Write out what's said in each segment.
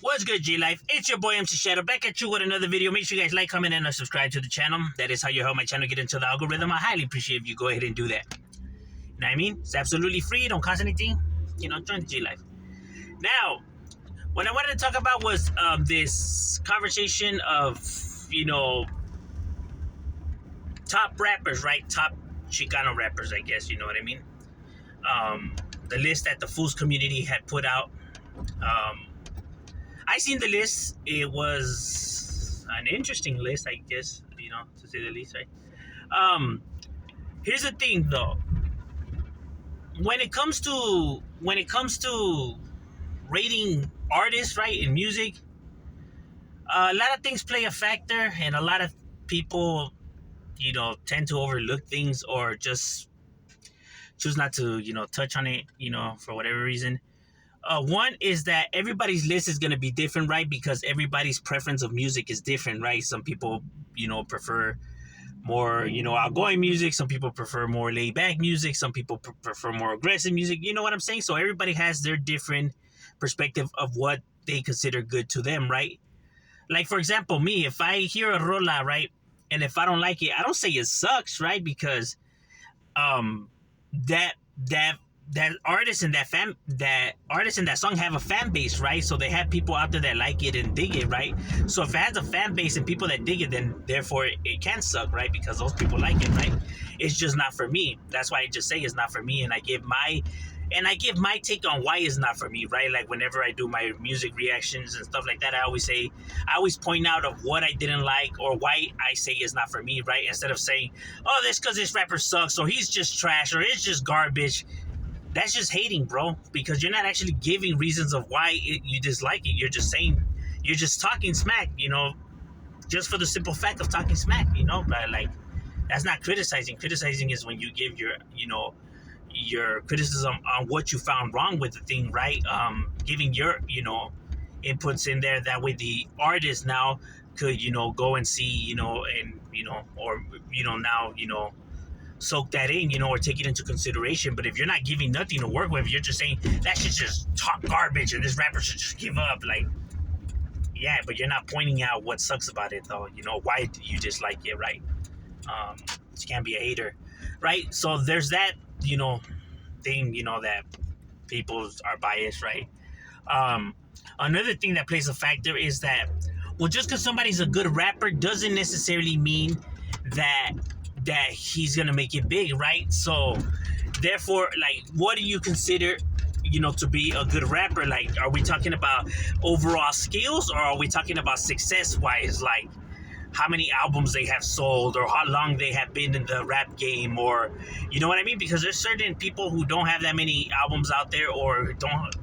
What's good, G-Life? It's your boy MC Shadow back at you with another video. Make sure you guys like, comment, and subscribe to the channel. That is how you help my channel get into the algorithm. I highly appreciate if you go ahead and do that. You know what I mean? It's absolutely free. Don't cost anything. Join the G-Life. Now, what I wanted to talk about was this conversation of, top rappers, right? Top Chicano rappers, I guess. You know what I mean? The list that the Fools community had put out. I seen the list. It was an interesting list, I guess, to say the least, right? Here's the thing, though. When it comes to rating artists, right, in music, a lot of things play a factor, and a lot of people, tend to overlook things or just choose not to, touch on it, for whatever reason. One is that everybody's list is going to be different, right? Because everybody's preference of music is different, right? Some people, prefer more, outgoing music. Some people prefer more laid back music. Some people prefer more aggressive music. You know what I'm saying? So everybody has their different perspective of what they consider good to them, right? Like, for example, me, if I hear a rola, right? And if I don't like it, I don't say it sucks, right? Because that artist and that song have a fan base, right? So they have people out there that like it and dig it, right? So if it has a fan base and people that dig it, then therefore it can suck, right? Because those people like it, right? It's just not for me. That's why I just say it's not for me, and I give my take on why it's not for me, right? Like whenever I do my music reactions and stuff like that, I always point out of what I didn't like or why I say it's not for me, right? Instead of saying, oh, this because this rapper sucks or he's just trash or it's just garbage. That's just hating, bro, because you're not actually giving reasons of why you dislike it. You're just talking smack, just for the simple fact of talking smack, but like, that's not criticizing. Criticizing is when you give your criticism on what you found wrong with the thing, right? Giving your, inputs in there. That way the artist now could, go and see, now, soak that in, or take it into consideration. But if you're not giving nothing to work with, you're just saying that shit just talk garbage and this rapper should just give up, like, yeah, but you're not pointing out what sucks about it, though. Why do you dislike it, right? You can't be a hater, right? So there's that, thing, that people are biased, right? Another thing that plays a factor is that, well, just because somebody's a good rapper doesn't necessarily mean that he's gonna make it big, right? So therefore, like, what do you consider, to be a good rapper? Like, are we talking about overall skills, or are we talking about success wise, like how many albums they have sold or how long they have been in the rap game, or you know what I mean? Because there's certain people who don't have that many albums out there or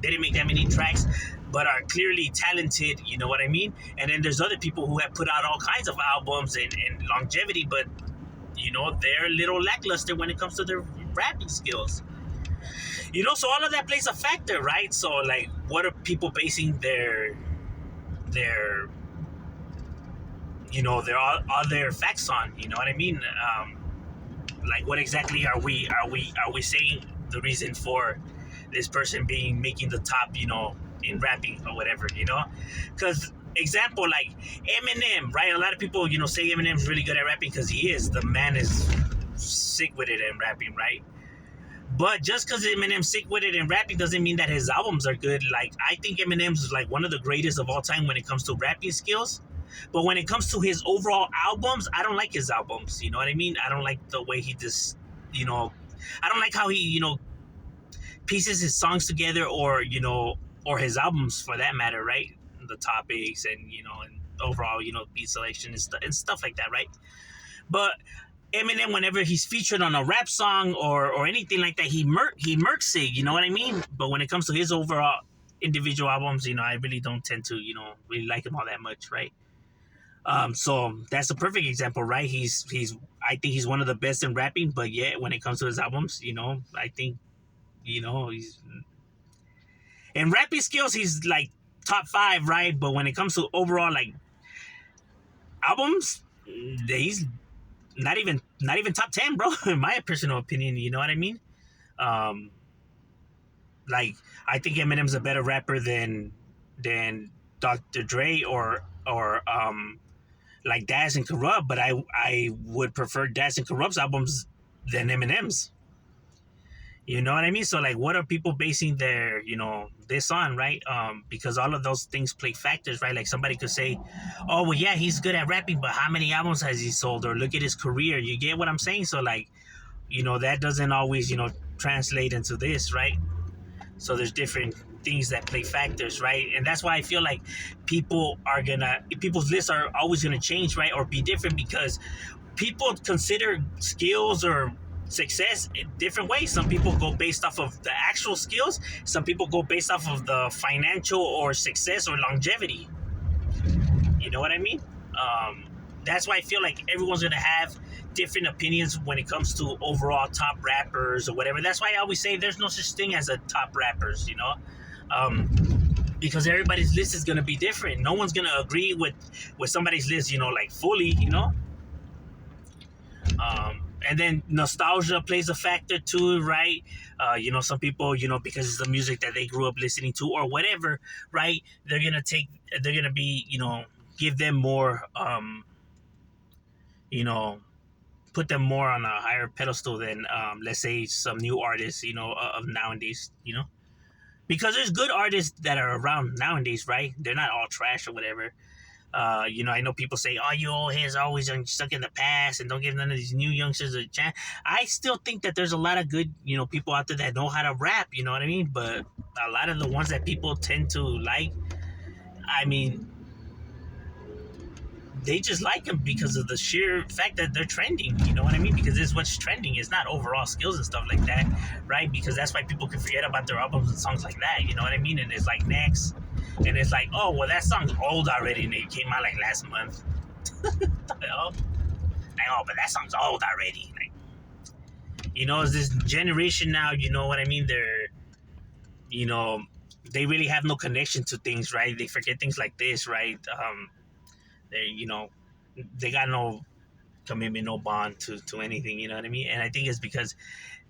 didn't make that many tracks but are clearly talented, you know what I mean? And then there's other people who have put out all kinds of albums and longevity, but they're a little lackluster when it comes to their rapping skills. So all of that plays a factor, right? So, like, what are people basing their other facts on? You know what I mean? Like, what exactly are we saying the reason for this person making the top, in rapping or whatever, Because example, like Eminem, right? A lot of people, say Eminem's really good at rapping because he is. The man is sick with it in rapping, right? But just because Eminem's sick with it in rapping doesn't mean that his albums are good. Like, I think Eminem's like one of the greatest of all time when it comes to rapping skills. But when it comes to his overall albums, I don't like his albums. You know what I mean? I don't like the way he just, I don't like how he, pieces his songs together, or his albums for that matter, right? The topics and and overall beat selection and stuff like that, right? But Eminem, whenever he's featured on a rap song or anything like that, he murks it, you know what I mean? But when it comes to his overall individual albums, I really don't tend to really like him all that much, right? So that's a perfect example, right? I think he's one of the best in rapping, but yet when it comes to his albums, I think he's in rapping skills, he's like top 5, right? But when it comes to overall, like, albums, he's not even top 10, bro. In my personal opinion, you know what I mean? Like, I think Eminem's a better rapper than Dr. Dre or like Daz and Corrupt, but I would prefer Daz and Corrupt's albums than Eminem's. You know what I mean? So like, what are people basing their this on, right? Because all of those things play factors, right? Like somebody could say, "Oh well, yeah, he's good at rapping, but how many albums has he sold?" Or look at his career. You get what I'm saying? So like, that doesn't always translate into this, right? So there's different things that play factors, right? And that's why I feel like people's lists are always gonna change, right? Or be different because people consider skills or success in different ways. Some people go based off of the actual skills. Some people go based off of the financial or success or longevity. You know what I mean? Um, that's why I feel like everyone's gonna have different opinions when it comes to overall top rappers or whatever. That's why I always say there's no such thing as a top rappers. Um, because everybody's list is gonna be different. No one's gonna agree with somebody's list, like fully. And then nostalgia plays a factor too, right? Some people, because it's the music that they grew up listening to or whatever, right? They're gonna be, give them more, you know, put them more on a higher pedestal than, let's say, some new artists, of nowadays, because there's good artists that are around nowadays, right? They're not all trash or whatever. I know people say, "Oh, you old heads are always stuck in the past and don't give none of these new youngsters a chance." I still think that there's a lot of good, people out there that know how to rap. You know what I mean? But a lot of the ones that people tend to like, I mean, they just like them because of the sheer fact that they're trending. You know what I mean? Because this is what's trending. It's not overall skills and stuff like that, right? Because that's why people can forget about their albums and songs like that. You know what I mean? And it's like next, and it's like, oh well, that song's old already, and it came out like last month. Like, oh, but that song's old already. Like, it's this generation now. You know what I mean? You know, they really have no connection to things, right? They forget things like this, right? They got no commitment, no bond to anything. You know what I mean? And I think it's because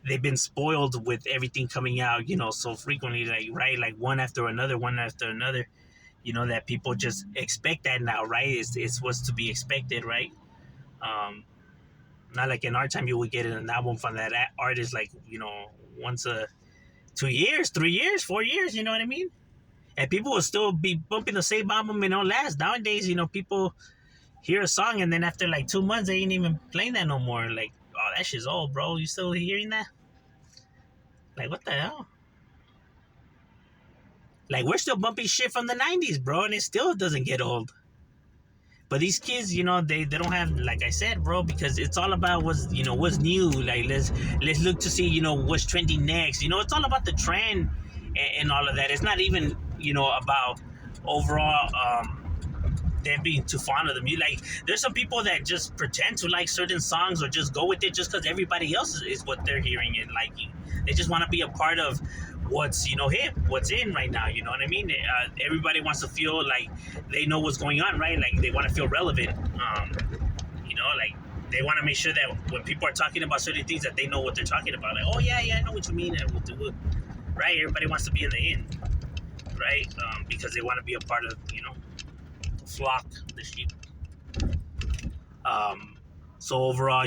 they've been spoiled with everything coming out, so frequently, like, right, like one after another, one after another. That people just expect that now, right? It's what's to be expected, right? Um, Not like in our time, you would get an album from that artist, like, once a 2 years, 3 years, 4 years, you know what I mean? And people will still be bumping the same album, last. Nowadays, people hear a song and then after like 2 months, they ain't even playing that no more. Like, oh, that shit's old, bro. You still hearing that? Like, what the hell? Like, we're still bumping shit from the 90s, bro, and it still doesn't get old. But these kids, they don't have, like I said, bro, because it's all about what's new. Like, let's look to see, what's trending next. It's all about the trend and all of that. It's not even, about overall them being too fond of the music. Like, there's some people that just pretend to like certain songs or just go with it just because everybody else is what they're hearing and liking. They just want to be a part of what's hip, what's in right now. You know what I mean? Everybody wants to feel like they know what's going on, right? Like, they want to feel relevant. Like, they want to make sure that when people are talking about certain things, that they know what they're talking about. Like, oh yeah, I know what you mean. And we'll do it, right? Everybody wants to be in the in, right? Because they want to be a part of the flock, the sheep. Um, so overall,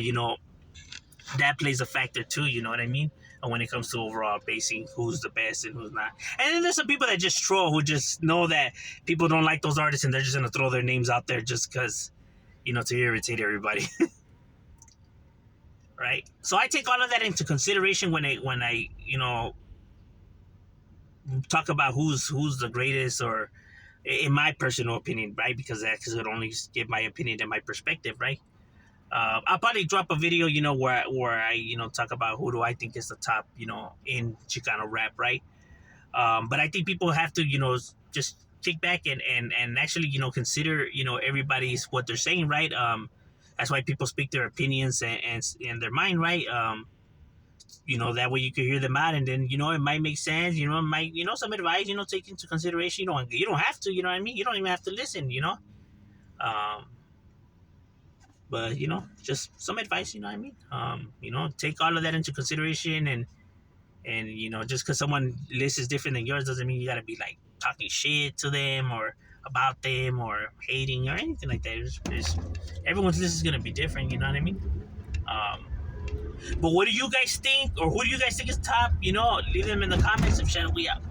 that plays a factor too. You know what I mean? And when it comes to overall basing who's the best and who's not. And then there's some people that just troll, who just know that people don't like those artists and they're just gonna throw their names out there just because, to irritate everybody. Right? So I take all of that into consideration when I talk about who's the greatest, or in my personal opinion, right? Because that could only give my opinion and my perspective, right? I'll probably drop a video, where I, talk about who do I think is the top, in Chicano rap, right? But I think people have to, just kick back and actually, consider, everybody's what they're saying, right? That's why people speak their opinions and their mind, right? That way you can hear them out, and then, it might make sense, it might, some advice, take into consideration. You don't have to, you know what I mean? You don't even have to listen, Um, but just some advice, you know what I mean? Take all of that into consideration, and just because someone list is different than yours doesn't mean you gotta be like talking shit to them or about them or hating or anything like that. Everyone's list is gonna be different. You know what I mean? Um, but what do you guys think, or who do you guys think is top? Leave them in the comments section. We out.